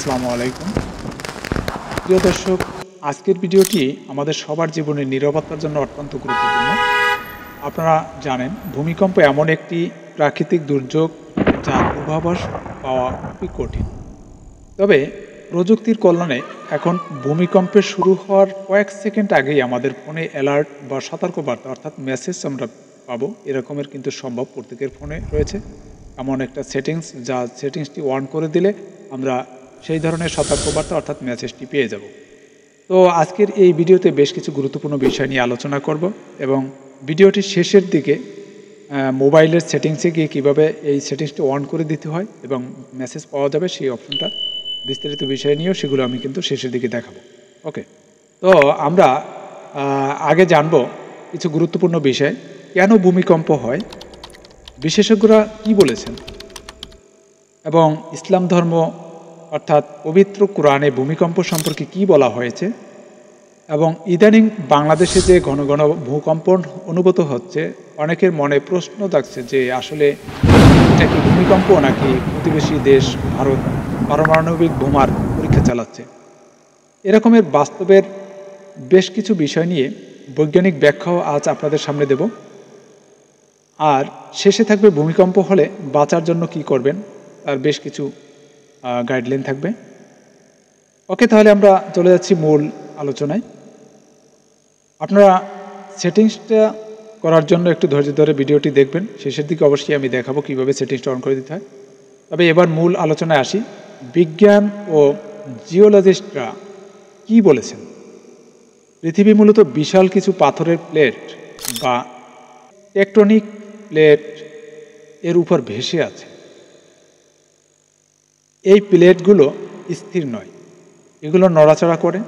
আসসালামু আলাইকুম। প্রিয় দর্শক, আজকের ভিডিওটি আমাদের সবার জীবনে নিরাপত্তার জন্য অত্যন্ত গুরুত্বপূর্ণ। আপনারা জানেন, ভূমিকম্প এমন একটি প্রাকৃতিক দুর্যোগ যার পূর্বাভাস পাওয়া খুবই কঠিন। তবে প্রযুক্তির কল্যাণে এখন ভূমিকম্পের শুরু হওয়ার কয়েক সেকেন্ড আগেই আমাদের ফোনে অ্যালার্ট বা সতর্কবার্তা অর্থাৎ মেসেজ আমরা পাবো, এরকমের কিন্তু সম্ভব প্রত্যেকের ফোনে রয়েছে এমন একটা সেটিংস, যা সেটিংসটি অন করে দিলে আমরা সেই ধরনের সতর্কবার্তা অর্থাৎ মেসেজটি পেয়ে যাব। তো আজকের এই ভিডিওতে বেশ কিছু গুরুত্বপূর্ণ বিষয় নিয়ে আলোচনা করব এবং ভিডিওটির শেষের দিকে মোবাইলের সেটিংসে গিয়ে কীভাবে এই সেটিংসটি অন করে দিতে হয় এবং মেসেজ পাওয়া যাবে সেই অপশনটা, বিস্তারিত বিষয় নিয়েও সেগুলো আমি কিন্তু শেষের দিকে দেখাবো। ওকে, তো আমরা আগে জানব কিছু গুরুত্বপূর্ণ বিষয়। কেন ভূমিকম্প হয়, বিশেষজ্ঞরা কি বলেছেন, এবং ইসলাম ধর্ম অর্থাৎ পবিত্র কোরআনে ভূমিকম্প সম্পর্কে কি বলা হয়েছে, এবং ইদানিং বাংলাদেশে যে ঘন ঘন ভূকম্প অনুভূত হচ্ছে, অনেকের মনে প্রশ্ন জাগছে যে আসলে এটা কি ভূমিকম্প নাকি প্রতিবেশী দেশ ভারত পারমাণবিক বোমার পরীক্ষা চালাচ্ছে। এরকমের বাস্তবের বেশ কিছু বিষয় নিয়ে বৈজ্ঞানিক ব্যাখ্যাও আজ আপনাদের সামনে দেব। আর শেষে থাকবে ভূমিকম্প হলে বাঁচার জন্য কি করবেন, তার বেশ কিছু গাইডলাইন থাকবে। ওকে, তাহলে আমরা চলে যাচ্ছি মূল আলোচনায়। আপনারা সেটিংসটা করার জন্য একটু ধৈর্য ধরে ভিডিওটি দেখবেন, শেষের দিকে অবশ্যই আমি দেখাবো কীভাবে সেটিংসটা অন করে দিতে হয়। তবে এবার মূল আলোচনায় আসি। বিজ্ঞান ও জিওলজিস্টরা কি বলেছেন। পৃথিবী মূলত বিশাল কিছু পাথরের প্লেট বা টেকটনিক প্লেট এর উপর ভেসে আছে। এই প্লেটগুলো স্থির নয়, এগুলো নড়াচড়া করে।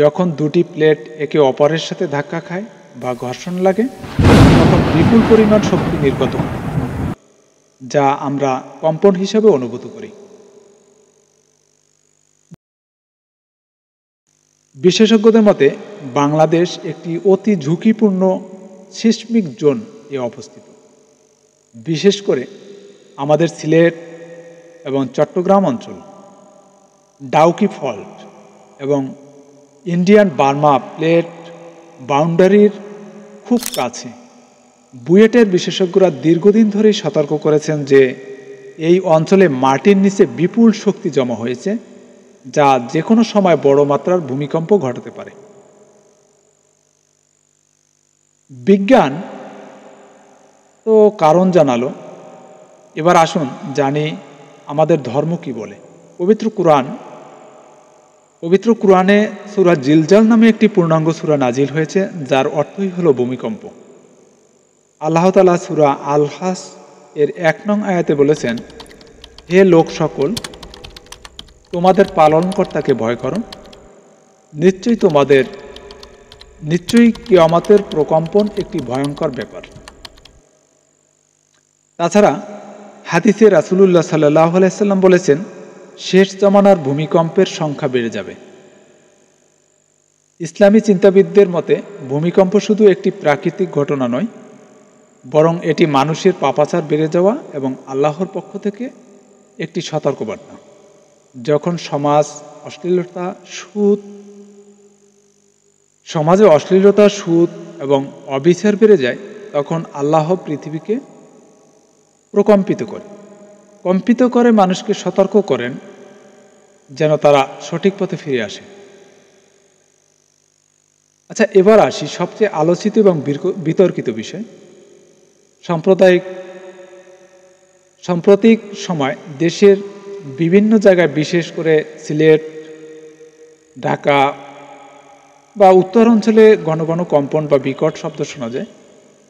যখন দুটি প্লেট একে অপরের সাথে ধাক্কা খায় বা ঘর্ষণ লাগে, তখন বিপুল পরিমাণ শক্তি নির্গত হয়, যা আমরা কম্পন হিসাবে অনুভূত করি। বিশেষজ্ঞদের মতে বাংলাদেশ একটি অতি ঝুঁকিপূর্ণ সিসমিক জোন এ অবস্থিত। বিশেষ করে আমাদের সিলেট এবং চট্টগ্রাম অঞ্চল, ডাউকি ফল্ট এবং ইন্ডিয়ান বার্মা প্লেট বাউন্ডারির খুব কাছে। বুয়েটের বিশেষজ্ঞরা দীর্ঘদিন ধরেই সতর্ক করেছেন যে এই অঞ্চলে মাটির নিচে বিপুল শক্তি জমা হয়েছে, যা যে কোনো সময় বড় মাত্রার ভূমিকম্প ঘটাতে পারে। বিজ্ঞান তো কারণ জানালো, এবার আসুন জানি আমাদের ধর্ম কি বলে। পবিত্র কুরআনে সূরা জিলজাল নামে একটি পূর্ণাঙ্গ সূরা নাজিল হয়েছে, যার অর্থই হলো ভূমিকম্প। আল্লাহ তাআলা সূরা আল হাস এর 1 নং আয়াতে বলেছেন, হে লোক সকল, তোমাদের পালনকর্তাকে ভয় করো, নিশ্চয়ই কিয়ামতের প্রকম্পন একটি ভয়ঙ্কর ব্যাপার। তাছাড়া হাদিসে রাসূলুল্লাহ সাল্লাল্লাহু আলাইহি ওয়াসাল্লাম বলেছেন, শেষ জামানার ভূমিকম্পের সংখ্যা বেড়ে যাবে। ইসলামী চিন্তাবিদদের মতে ভূমিকম্প শুধু একটি প্রাকৃতিক ঘটনা নয়, বরং এটি মানুষের পাপাচার বেড়ে যাওয়া এবং আল্লাহর পক্ষ থেকে একটি সতর্কবার্তা। যখন সমাজে অশ্লীলতা, সুদ এবং অবিচার বেড়ে যায়, তখন আল্লাহ পৃথিবীকে কম্পিত করে মানুষকে সতর্ক করেন যেন তারা সঠিক পথে ফিরে আসে। আচ্ছা, এবার আসি সবচেয়ে আলোচিত এবং বিতর্কিত বিষয়। সাম্প্রতিক সময় দেশের বিভিন্ন জায়গায়, বিশেষ করে সিলেট, ঢাকা বা উত্তর অঞ্চলে ঘন ঘন কম্পন বা বিকট শব্দ শোনা যায়,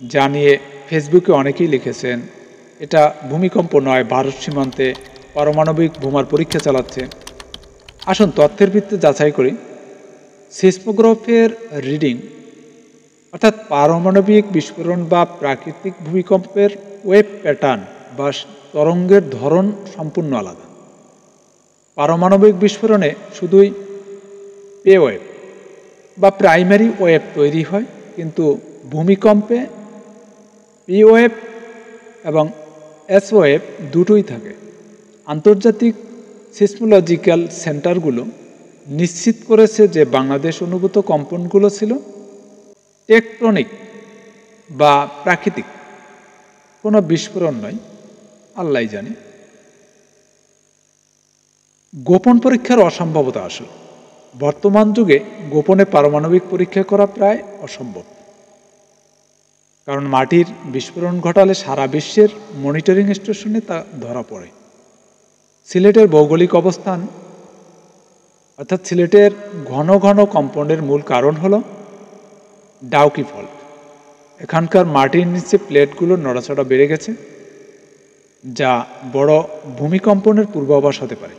যা নিয়ে ফেসবুকে অনেকেই লিখেছেন এটা ভূমিকম্প নয়, ভারত সীমান্তে পারমাণবিক বোমার পরীক্ষা চালাচ্ছে। আসুন তথ্যের ভিত্তিতে যাচাই করি। সিসমোগ্রাফের রিডিং অর্থাৎ পারমাণবিক বিস্ফোরণ বা প্রাকৃতিক ভূমিকম্পের ওয়েভ প্যাটার্ন বা তরঙ্গের ধরন সম্পূর্ণ আলাদা। পারমাণবিক বিস্ফোরণে শুধুই পে ওয়েভ বা প্রাইমারি ওয়েভ তৈরি হয়, কিন্তু ভূমিকম্পে পি ওয়েভ এবং এস ওয়েভ দুটোই থাকে। আন্তর্জাতিক সিসমোলজিক্যাল সেন্টারগুলো নিশ্চিত করেছে যে বাংলাদেশ অনুভূত কম্পনগুলো ছিল টেকটনিক বা প্রাকৃতিক, কোনো বিস্ফোরণ নয়, আল্লাহই জানে। গোপন পরীক্ষার অসম্ভবতা আসলে বর্তমান যুগে গোপনে পারমাণবিক পরীক্ষা করা প্রায় অসম্ভব, কারণ মাটির বিস্ফোরণ ঘটালে সারা বিশ্বের মনিটরিং স্টেশনে তা ধরা পড়ে। সিলেটের ভৌগোলিক অবস্থান অর্থাৎ সিলেটের ঘন ঘন কম্পনের মূল কারণ হল ডাউকি ফল্ট। এখানকার মাটির নিচে প্লেটগুলোর নড়াচড়া বেড়ে গেছে, যা বড় ভূমিকম্পনের পূর্বাভাস হতে পারে।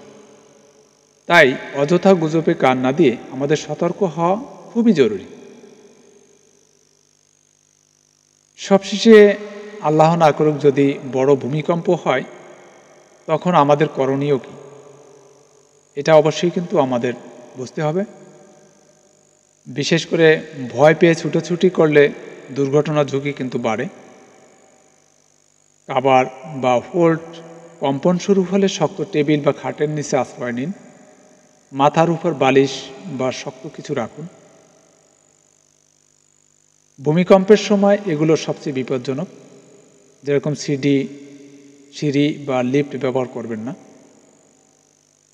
তাই অযথা গুজবে কান না দিয়ে আমাদের সতর্ক হওয়া খুবই জরুরি। সবশেষে আল্লাহ না করুক যদি বড় ভূমিকম্প হয়, তখন আমাদের করণীয় কি, এটা অবশ্যই কিন্তু আমাদের বুঝতে হবে। বিশেষ করে ভয় পেয়ে ছুটোছুটি করলে দুর্ঘটনার ঝুঁকি কিন্তু বাড়ে। কাবার বা ফোল্ট কম্পন শুরু হলে শক্ত টেবিল বা খাটের নিচে আশ্রয় নিন। মাথার উপর বালিশ বা শক্ত কিছু রাখুন। ভূমিকম্পের সময় এগুলো সবচেয়ে বিপজ্জনক, যেরকম সিঁড়ি বা লিফট ব্যবহার করবেন না।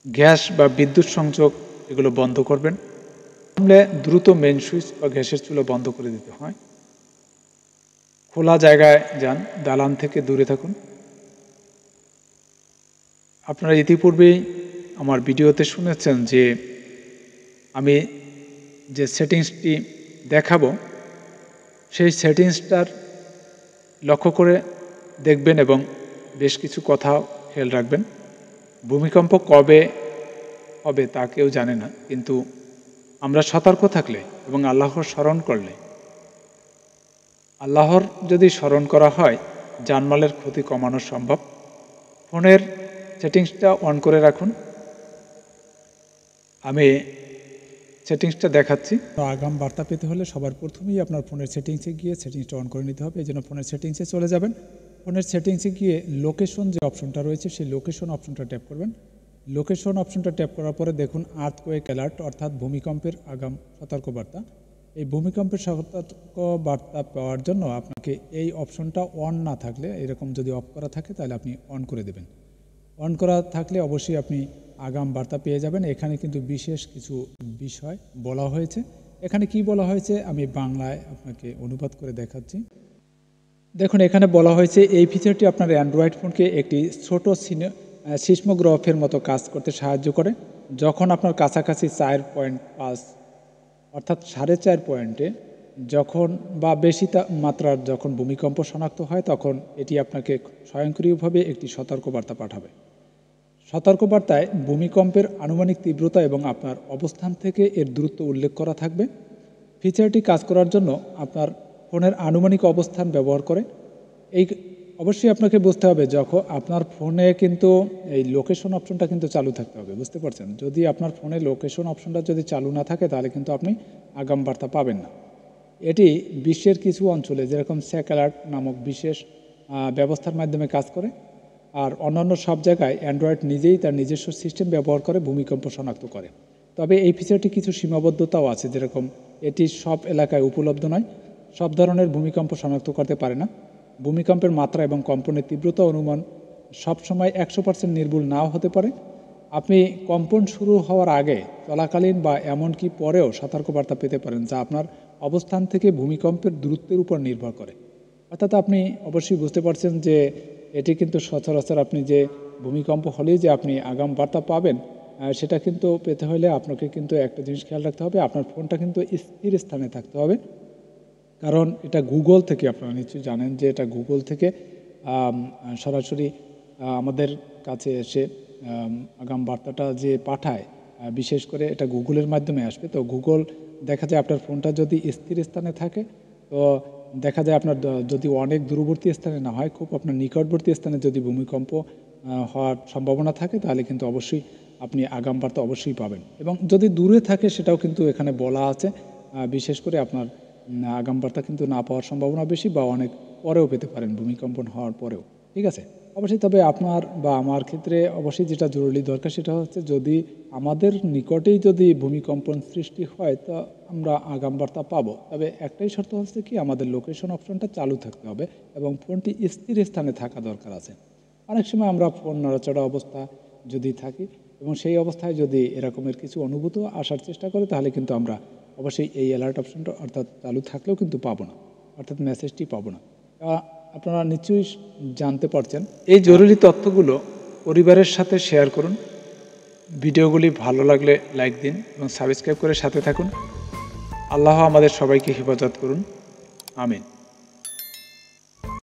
গ্যাস বা বিদ্যুৎ সংযোগ এগুলো বন্ধ করবেন। দ্রুত মেন সুইচ বা গ্যাসের চুলা বন্ধ করে দিতে হয়। খোলা জায়গায় যান, দালান থেকে দূরে থাকুন। আপনারা ইতিপূর্বেই আমার ভিডিওতে শুনেছেন যে আমি যে সেটিংসটি দেখাবো সেই সেটিংসটার লক্ষ্য করে দেখবেন এবং বেশ কিছু কথা খেয়াল রাখবেন। ভূমিকম্প কবে হবে তা কেউ জানে না, কিন্তু আমরা সতর্ক থাকলে এবং আল্লাহর স্মরণ করলে, আল্লাহর যদি স্মরণ করা হয়, জানমালের ক্ষতি কমানো সম্ভব। ফোনের সেটিংসটা অন করে রাখুন। আমি সেটিংসটা দেখাচ্ছি। আগাম বার্তা পেতে হলে সবার প্রথমেই আপনার ফোনের সেটিংসে গিয়ে সেটিংসটা অন করে নিতে হবে। এই জন্য ফোনের সেটিংসে চলে যাবেন। ফোনের সেটিংসে গিয়ে লোকেশন যে অপশনটা রয়েছে সেই লোকেশন অপশনটা ট্যাপ করবেন। লোকেশন অপশনটা ট্যাপ করার পরে দেখুন আর্থকোয়েক অ্যালার্ট অর্থাৎ ভূমিকম্পের আগাম সতর্কবার্তা। এই ভূমিকম্পের সতর্কবার্তা পাওয়ার জন্য আপনাকে এই অপশনটা অন না থাকলে, এরকম যদি অফ করা থাকে তাহলে আপনি অন করে দেবেন। অন করা থাকলে অবশ্যই আপনি আগাম বার্তা পেয়ে যাবেন। এখানে কিন্তু বিশেষ কিছু বিষয় বলা হয়েছে। এখানে কি বলা হয়েছে আমি বাংলায় আপনাকে অনুবাদ করে দেখাচ্ছি। দেখুন এখানে বলা হয়েছে এই ফিচারটি আপনার অ্যান্ড্রয়েড ফোনকে একটি ছোট সিসমোগ্রাফের মতো কাজ করতে সাহায্য করে। যখন আপনার কাছাকাছি 4.5 অর্থাৎ 4.5 পয়েন্টে যখন বা বেশি মাত্রার যখন ভূমিকম্প শনাক্ত হয়, তখন এটি আপনাকে স্বয়ংক্রিয়ভাবে একটি সতর্কবার্তা পাঠাবে। সতর্কবার্তায় ভূমিকম্পের আনুমানিক তীব্রতা এবং আপনার অবস্থান থেকে এর দূরত্ব উল্লেখ করা থাকবে। ফিচারটি কাজ করার জন্য আপনার ফোনের আনুমানিক অবস্থান ব্যবহার করে। এই অবশ্যই আপনাকে বুঝতে হবে যখন আপনার ফোনে কিন্তু এই লোকেশন অপশনটা কিন্তু চালু থাকতে হবে, বুঝতে পারছেন? যদি আপনার ফোনে লোকেশন অপশনটা যদি চালু না থাকে তাহলে কিন্তু আপনি আগাম বার্তা পাবেন না। এটি বিশ্বের কিছু অঞ্চলে যেরকম স্যাক অ্যালার্ট নামক বিশেষ ব্যবস্থার মাধ্যমে কাজ করে। আর অন্যান্য সব জায়গায় অ্যান্ড্রয়েড নিজেই তার নিজস্ব সিস্টেম ব্যবহার করে ভূমিকম্প শনাক্ত করে। তবে এই ফিচারটি কিছু সীমাবদ্ধতাও আছে, যেরকম এটি সব এলাকায় উপলব্ধ নয়, সব ধরনের ভূমিকম্প শনাক্ত করতে পারে না। ভূমিকম্পের মাত্রা এবং কম্পনের তীব্রতা অনুমান সবসময় 100% নির্ভুল নাও হতে পারে। আপনি কম্পন শুরু হওয়ার আগে, চলাকালীন বা এমনকি পরেও সতর্কবার্তা পেতে পারেন, যা আপনার অবস্থান থেকে ভূমিকম্পের দূরত্বের উপর নির্ভর করে। অর্থাৎ আপনি অবশ্যই বুঝতে পারছেন যে এটি কিন্তু সচরাচর আপনি যে ভূমিকম্প হলেই যে আপনি আগাম বার্তা পাবেন, সেটা কিন্তু পেতে হলে আপনাকে কিন্তু একটা জিনিস খেয়াল রাখতে হবে, আপনার ফোনটা কিন্তু স্থির স্থানে থাকতে হবে। কারণ এটা গুগল থেকে, আপনারা নিশ্চয়ই জানেন যে এটা গুগল থেকে সরাসরি আমাদের কাছে এসে আগাম বার্তাটা যে পাঠায়, বিশেষ করে এটা গুগলের মাধ্যমে আসবে। তো গুগল দেখা যায় আপনার ফোনটা যদি স্থির স্থানে থাকে, তো দেখা যায় আপনার যদি অনেক দূরবর্তী স্থানে না হয়, খুব আপনার নিকটবর্তী স্থানে যদি ভূমিকম্প হওয়ার সম্ভাবনা থাকে, তাহলে কিন্তু অবশ্যই আপনি আগাম বার্তা অবশ্যই পাবেন। এবং যদি দূরে থাকে সেটাও কিন্তু এখানে বলা আছে, বিশেষ করে আপনার আগাম বার্তা কিন্তু না পাওয়ার সম্ভাবনা বেশি, বা অনেক পরেও পেতে পারেন ভূমিকম্পন হওয়ার পরেও। ঠিক আছে। অবশ্যই, তবে আপনার বা আমার ক্ষেত্রে অবশ্যই যেটা জরুরি দরকার সেটা হচ্ছে যদি আমাদের নিকটেই যদি ভূমিকম্পন সৃষ্টি হয় তো আমরা আগাম বার্তা পাবো। তবে একটাই শর্ত হচ্ছে কি আমাদের লোকেশন অপশনটা চালু থাকতে হবে এবং ফোনটি স্থির স্থানে থাকা দরকার আছে। অনেক সময় আমরা ফোন নড়াচড়া অবস্থা যদি থাকি এবং সেই অবস্থায় যদি এরকমের কিছু অনুভূত আসার চেষ্টা করে তাহলে কিন্তু আমরা অবশ্যই এই অ্যালার্ট অপশনটা অর্থাৎ চালু থাকলেও কিন্তু পাবো না, অর্থাৎ মেসেজটি পাবো না। আপনারা নিশ্চয়ই জানতে পারছেন। এই জরুরি তথ্যগুলো পরিবারের সাথে শেয়ার করুন। ভিডিওগুলি ভালো লাগলে লাইক দিন এবং সাবস্ক্রাইব করে সাথে থাকুন। আল্লাহ আমাদের সবাইকে হেফাজত করুন। আমিন।